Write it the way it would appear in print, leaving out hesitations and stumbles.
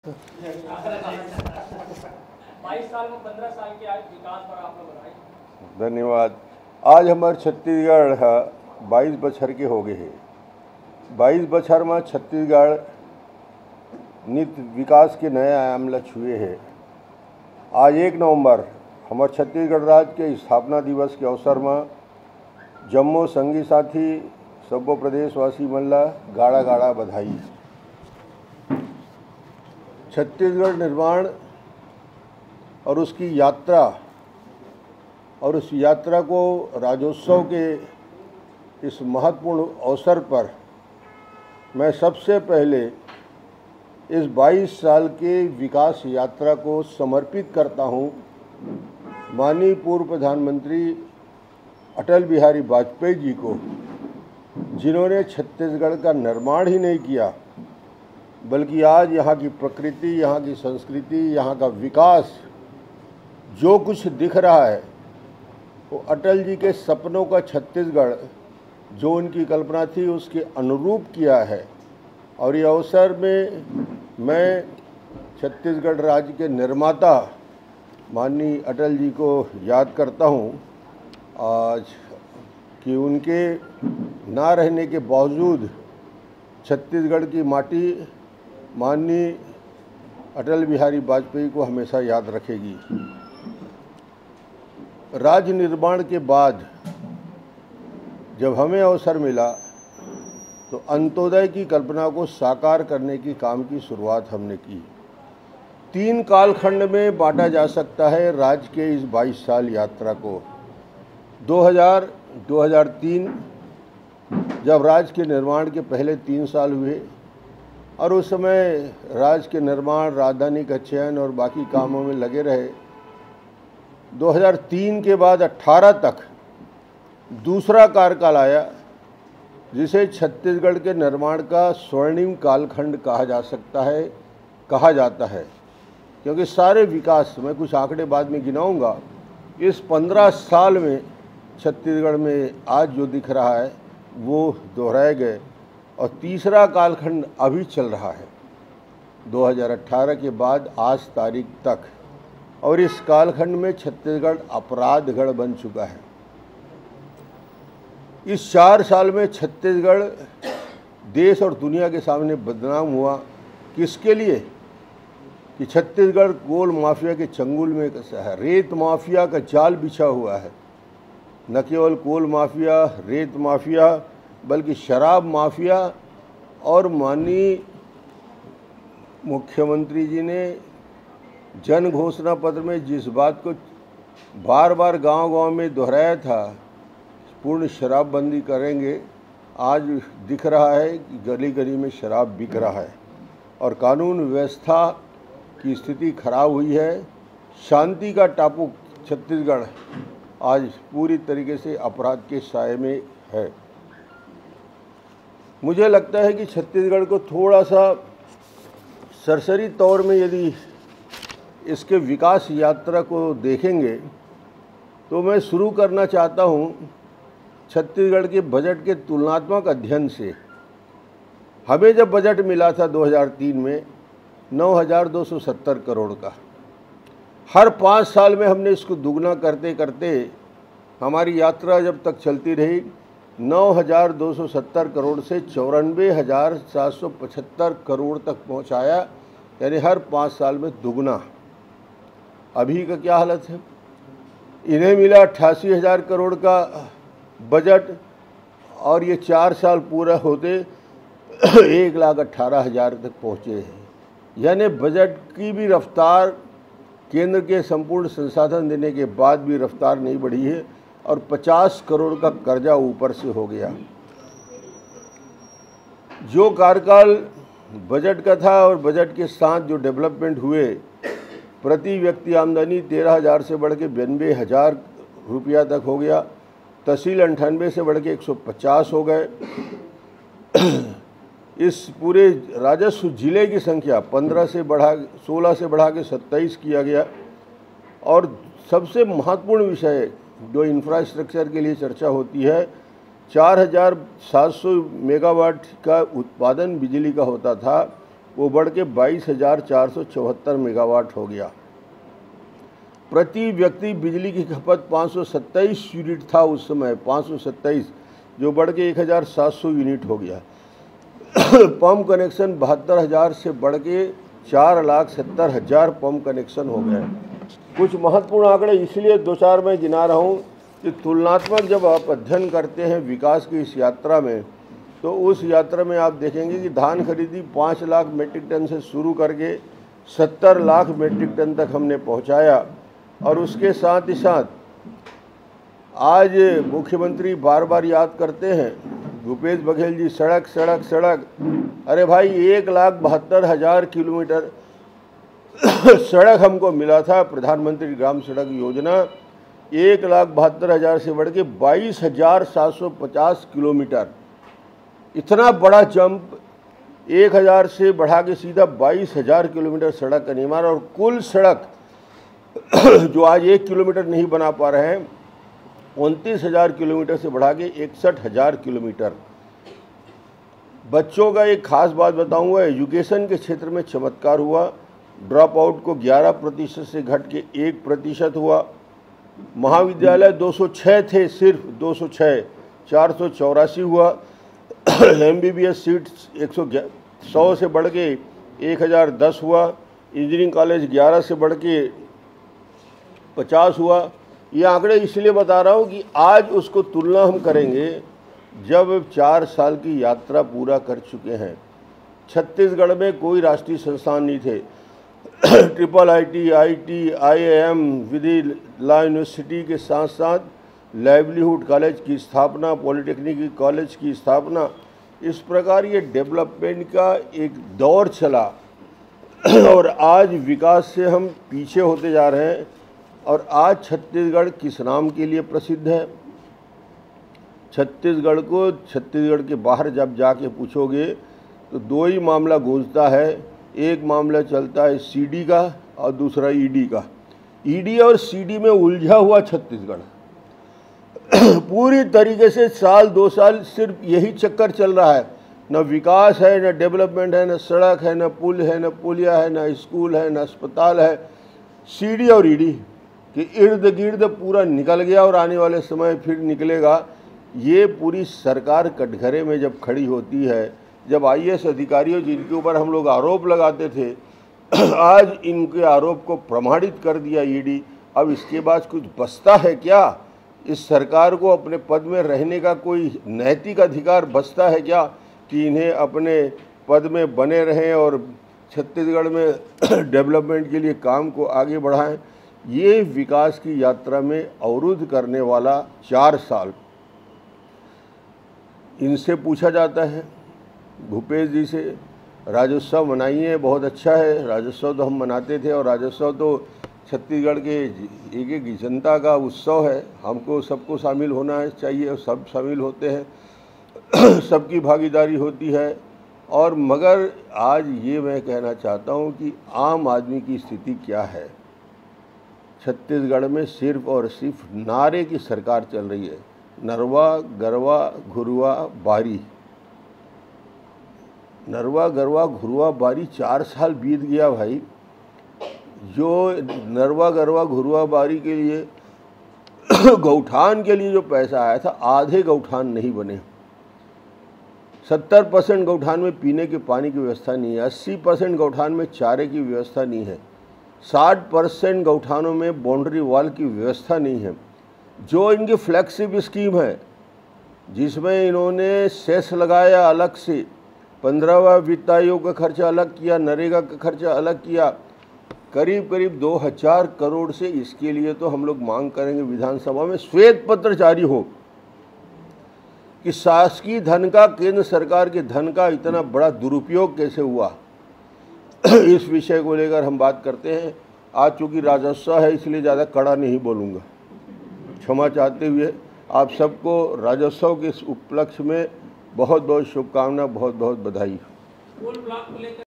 22 साल में 15 साल के आज विकास पर आप लोग बताइए। धन्यवाद। आज हमारे छत्तीसगढ़ 22 बछर के हो गए हैं। 22 बछर में छत्तीसगढ़ नित विकास के नए आयाम ला छुए हैं। आज 1 नवंबर हमारे छत्तीसगढ़ राज्य के स्थापना दिवस के अवसर में जम्मो संगी साथी सब्बो प्रदेशवासी मन ला गाड़ा गाड़ा बधाई। छत्तीसगढ़ निर्माण और उसकी यात्रा और उस यात्रा को राज्योत्सव के इस महत्वपूर्ण अवसर पर मैं सबसे पहले इस 22 साल के विकास यात्रा को समर्पित करता हूं माननीय पूर्व प्रधानमंत्री अटल बिहारी वाजपेयी जी को, जिन्होंने छत्तीसगढ़ का निर्माण ही नहीं किया बल्कि आज यहाँ की प्रकृति, यहाँ की संस्कृति, यहाँ का विकास जो कुछ दिख रहा है वो अटल जी के सपनों का छत्तीसगढ़ जो उनकी कल्पना थी उसके अनुरूप किया है। और ये अवसर में मैं छत्तीसगढ़ राज्य के निर्माता माननीय अटल जी को याद करता हूँ आज कि उनके ना रहने के बावजूद छत्तीसगढ़ की माटी माननीय अटल बिहारी वाजपेयी को हमेशा याद रखेगी। राज्य निर्माण के बाद जब हमें अवसर मिला तो अंत्योदय की कल्पना को साकार करने की काम की शुरुआत हमने की। 3 कालखंड में बांटा जा सकता है राज्य के इस 22 साल यात्रा को। 2003 जब राज्य के निर्माण के पहले 3 साल हुए और उस समय राज्य के निर्माण, राजधानी का चयन और बाकी कामों में लगे रहे। 2003 के बाद 18 तक दूसरा कार्यकाल आया जिसे छत्तीसगढ़ के निर्माण का स्वर्णिम कालखंड कहा जाता है क्योंकि सारे विकास, मैं कुछ आंकड़े बाद में गिनाऊंगा, इस 15 साल में छत्तीसगढ़ में आज जो दिख रहा है वो दोहराए गए और तीसरा कालखंड अभी चल रहा है 2018 के बाद आज तारीख तक। और इस कालखंड में छत्तीसगढ़ अपराधगढ़ बन चुका है। इस 4 साल में छत्तीसगढ़ देश और दुनिया के सामने बदनाम हुआ। किसके लिए? कि छत्तीसगढ़ कोल माफिया के चंगुल में है। रेत माफिया का जाल बिछा हुआ है। न केवल कोल माफिया, रेत माफिया, बल्कि शराब माफिया। और माननीय मुख्यमंत्री जी ने जन घोषणा पत्र में जिस बात को बार बार गांव-गांव में दोहराया था, पूर्ण शराबबंदी करेंगे, आज दिख रहा है कि गली गली में शराब बिक रहा है और कानून व्यवस्था की स्थिति खराब हुई है। शांति का टापू छत्तीसगढ़ आज पूरी तरीके से अपराध के साए में है। मुझे लगता है कि छत्तीसगढ़ को थोड़ा सा सरसरी तौर में यदि इसके विकास यात्रा को देखेंगे तो मैं शुरू करना चाहता हूं छत्तीसगढ़ के बजट के तुलनात्मक अध्ययन से। हमें जब बजट मिला था 2003 में 9,270 करोड़ का, हर 5 साल में हमने इसको दुगना करते करते हमारी यात्रा जब तक चलती रही 9,270 करोड़ से 94,775 करोड़ तक पहुंचाया, यानी हर 5 साल में दुगना। अभी का क्या हालत है? इन्हें मिला 88,000 करोड़ का बजट और ये 4 साल पूरा होते 1,18,000 तक पहुँचे हैं। यानी बजट की भी रफ्तार केंद्र के संपूर्ण संसाधन देने के बाद भी रफ्तार नहीं बढ़ी है और 50 करोड़ का कर्जा ऊपर से हो गया। जो कार्यकाल बजट का था और बजट के साथ जो डेवलपमेंट हुए, प्रति व्यक्ति आमदनी 13,000 से बढ़ के 92,000 रुपया तक हो गया। तहसील 98 से बढ़ के 150 हो गए। इस पूरे राजस्व जिले की संख्या 16 से बढ़ा के 27 किया गया। और सबसे महत्वपूर्ण विषय जो इंफ्रास्ट्रक्चर के लिए चर्चा होती है, 4,700 मेगावाट का उत्पादन बिजली का होता था, वो बढ़ के 22,474 मेगावाट हो गया। प्रति व्यक्ति बिजली की खपत 527 यूनिट था उस समय, 527, जो बढ़ के 1,700 यूनिट हो गया। पंप कनेक्शन 72,000 से बढ़ के 4,70,000 पंप कनेक्शन हो गए। कुछ महत्वपूर्ण आंकड़े इसलिए दो चार मैं गिना रहा हूँ कि तुलनात्मक जब आप अध्ययन करते हैं विकास की इस यात्रा में, तो उस यात्रा में आप देखेंगे कि धान खरीदी 5 लाख मीट्रिक टन से शुरू करके 70 लाख मीट्रिक टन तक हमने पहुँचाया। और उसके साथ ही साथ आज मुख्यमंत्री बार बार याद करते हैं, भूपेश बघेल जी, सड़क सड़क सड़क। अरे भाई 1,72,000 किलोमीटर सड़क हमको मिला था प्रधानमंत्री ग्राम सड़क योजना। 1,72,000 से बढ़ के 22,750 किलोमीटर, इतना बड़ा जंप 1,000 से बढ़ा के सीधा 22,000 किलोमीटर सड़क का निर्माण। और कुल सड़क जो आज 1 किलोमीटर नहीं बना पा रहे हैं, 29,000 किलोमीटर से बढ़ा के 61,000 किलोमीटर। बच्चों का एक खास बात बताऊंगा, एजुकेशन के क्षेत्र में चमत्कार हुआ। ड्रॉप आउट को 11% से घट के 1% हुआ। महाविद्यालय 206 थे, सिर्फ 206, 484 हुआ। MBBS सीट्स 100 से बढ़ के 1,010 हुआ। इंजीनियरिंग कॉलेज 11 से बढ़ के 50 हुआ। ये आंकड़े इसलिए बता रहा हूँ कि आज उसको तुलना हम करेंगे जब 4 साल की यात्रा पूरा कर चुके हैं। छत्तीसगढ़ में कोई राष्ट्रीय संस्थान नहीं थे। IIT, IIT, IIM, विधि लॉ यूनिवर्सिटी के साथ साथ लाइवलीहुड कॉलेज की स्थापना, पॉलिटेक्निक कॉलेज की स्थापना, इस प्रकार ये डेवलपमेंट का एक दौर चला। और आज विकास से हम पीछे होते जा रहे हैं। और आज छत्तीसगढ़ किस नाम के लिए प्रसिद्ध है? छत्तीसगढ़ को छत्तीसगढ़ के बाहर जब जाके पूछोगे तो 2 ही मामला गूंजता है। एक मामला चलता है CD का और दूसरा ED का। ED और CD में उलझा हुआ छत्तीसगढ़ पूरी तरीके से साल 2 साल सिर्फ यही चक्कर चल रहा है। न विकास है, न डेवलपमेंट है, न सड़क है, न पुल है, न पुलिया है, न स्कूल है, न अस्पताल है। CD और ED के इर्द गिर्द पूरा निकल गया और आने वाले समय फिर निकलेगा। ये पूरी सरकार कटघरे में जब खड़ी होती है, जब IAS अधिकारियों जिनके ऊपर हम लोग आरोप लगाते थे, आज इनके आरोप को प्रमाणित कर दिया ED। अब इसके बाद कुछ बचता है क्या? इस सरकार को अपने पद में रहने का कोई नैतिक अधिकार बचता है क्या कि इन्हें अपने पद में बने रहें और छत्तीसगढ़ में डेवलपमेंट के लिए काम को आगे बढ़ाएं? ये विकास की यात्रा में अवरुद्ध करने वाला 4 साल। इनसे पूछा जाता है भूपेश जी से, राज्योत्सव मनाइए, बहुत अच्छा है। राज्योत्सव तो हम मनाते थे और राज्योत्सव तो छत्तीसगढ़ के एक जनता का उत्सव है। हमको सबको शामिल होना है चाहिए और सब शामिल होते हैं सबकी भागीदारी होती है। और मगर आज ये मैं कहना चाहता हूँ कि आम आदमी की स्थिति क्या है। छत्तीसगढ़ में सिर्फ और सिर्फ नारे की सरकार चल रही है। नरवा गरवा घुरवा बारी, नरवा गरवा घुरवा बारी, 4 साल बीत गया भाई। जो नरवा गरवा घुरवा बारी के लिए गौठान के लिए जो पैसा आया था, आधे गौठान नहीं बने। 70% गौठान में पीने के पानी की व्यवस्था नहीं है। 80% गौठान में चारे की व्यवस्था नहीं है। 60% गौठानों में बाउंड्री वॉल की व्यवस्था नहीं है। जो इनकी फ्लैगशिप स्कीम है जिसमें इन्होंने सेस लगाया अलग से, 15वां वित्त आयोग का खर्चा अलग किया, नरेगा का खर्चा अलग किया, करीब करीब 2000 करोड़ से। इसके लिए तो हम लोग मांग करेंगे विधानसभा में श्वेत पत्र जारी हो कि शासकीय धन का, केंद्र सरकार के धन का इतना बड़ा दुरुपयोग कैसे हुआ। इस विषय को लेकर हम बात करते हैं। आज चूँकि राज्योत्सव है इसलिए ज़्यादा कड़ा नहीं बोलूँगा, क्षमा चाहते हुए। आप सबको राज्योत्सव के इस उपलक्ष्य में बहुत बहुत शुभकामना, बहुत बहुत बधाई।